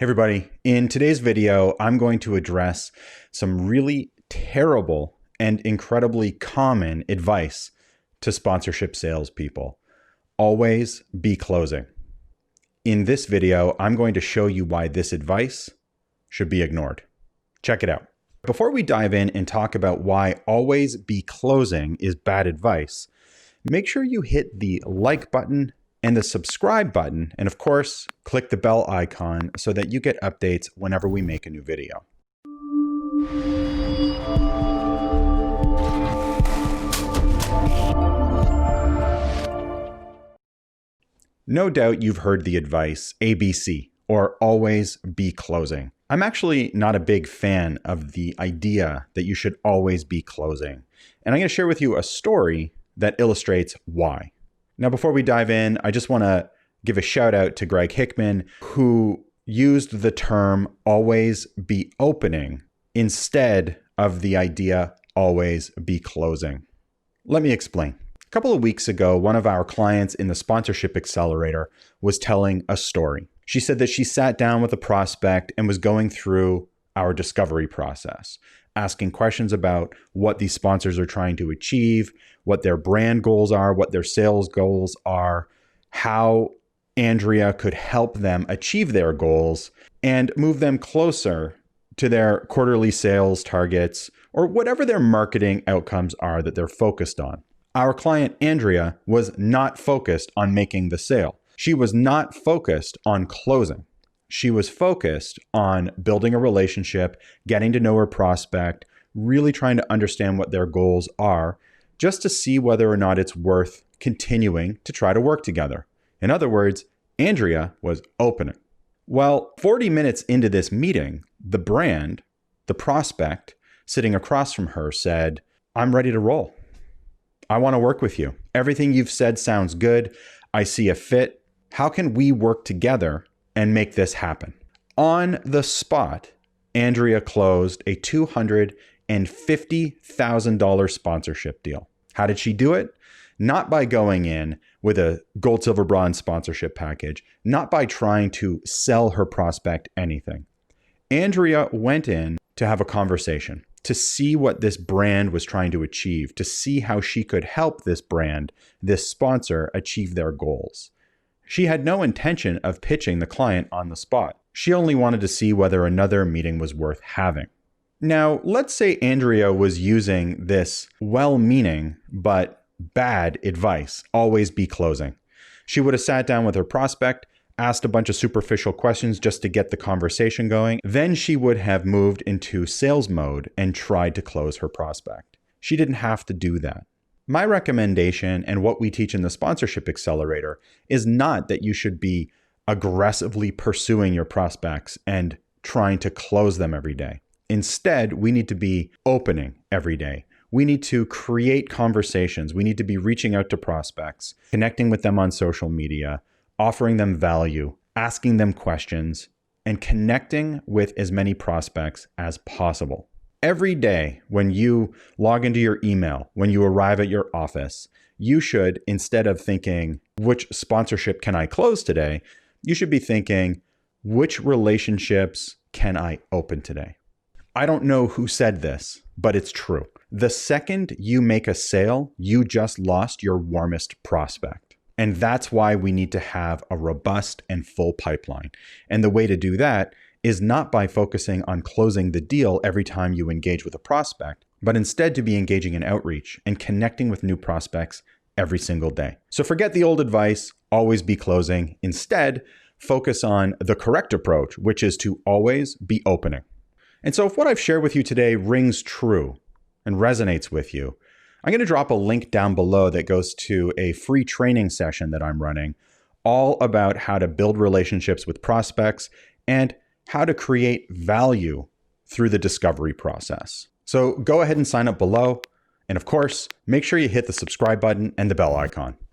Hey everybody, in today's video, I'm going to address some really terrible and incredibly common advice to sponsorship salespeople. Always be closing. In this video, I'm going to show you why this advice should be ignored. Check it out. Before we dive in and talk about why always be closing is bad advice, make sure you hit the like button and the subscribe button, and of course, click the bell icon so that you get updates whenever we make a new video. No doubt you've heard the advice ABC, or always be closing. I'm actually not a big fan of the idea that you should always be closing, and I'm going to share with you a story that illustrates why. Now, before we dive in, I just want to give a shout out to Greg Hickman, who used the term always be opening instead of the idea always be closing. Let me explain. A couple of weeks ago, one of our clients in the Sponsorship Accelerator was telling a story. She said that she sat down with a prospect and was going through our discovery process, asking questions about what these sponsors are trying to achieve, what their brand goals are, what their sales goals are, how Andrea could help them achieve their goals and move them closer to their quarterly sales targets or whatever their marketing outcomes are that they're focused on. Our client, Andrea, was not focused on making the sale. She was not focused on closing. She was focused on building a relationship, getting to know her prospect, really trying to understand what their goals are, just to see whether or not it's worth continuing to try to work together. In other words, Andrea was opening. Well, 40 minutes into this meeting, the brand, the prospect sitting across from her said, "I'm ready to roll. I want to work with you. Everything you've said sounds good. I see a fit. How can we work together and make this happen?" On the spot, Andrea closed a $250,000 sponsorship deal. How did she do it? Not by going in with a gold, silver, bronze sponsorship package, not by trying to sell her prospect anything. Andrea went in to have a conversation, to see what this brand was trying to achieve, to see how she could help this brand, this sponsor, achieve their goals. She had no intention of pitching the client on the spot. She only wanted to see whether another meeting was worth having. Now, let's say Andrea was using this well-meaning but bad advice, always be closing. She would have sat down with her prospect, asked a bunch of superficial questions just to get the conversation going. Then she would have moved into sales mode and tried to close her prospect. She didn't have to do that. My recommendation and what we teach in the Sponsorship Accelerator is not that you should be aggressively pursuing your prospects and trying to close them every day. Instead, we need to be opening every day. We need to create conversations. We need to be reaching out to prospects, connecting with them on social media, offering them value, asking them questions, and connecting with as many prospects as possible. Every day when you log into your email, when you arrive at your office, you should, instead of thinking, which sponsorship can I close today? You should be thinking, which relationships can I open today? I don't know who said this, but it's true. The second you make a sale, you just lost your warmest prospect. And that's why we need to have a robust and full pipeline. And the way to do that is not by focusing on closing the deal every time you engage with a prospect, but instead to be engaging in outreach and connecting with new prospects every single day. So forget the old advice, always be closing. Instead, focus on the correct approach, which is to always be opening. And so if what I've shared with you today rings true and resonates with you, I'm going to drop a link down below that goes to a free training session that I'm running all about how to build relationships with prospects and how to create value through the discovery process. So go ahead and sign up below. And of course, make sure you hit the subscribe button and the bell icon.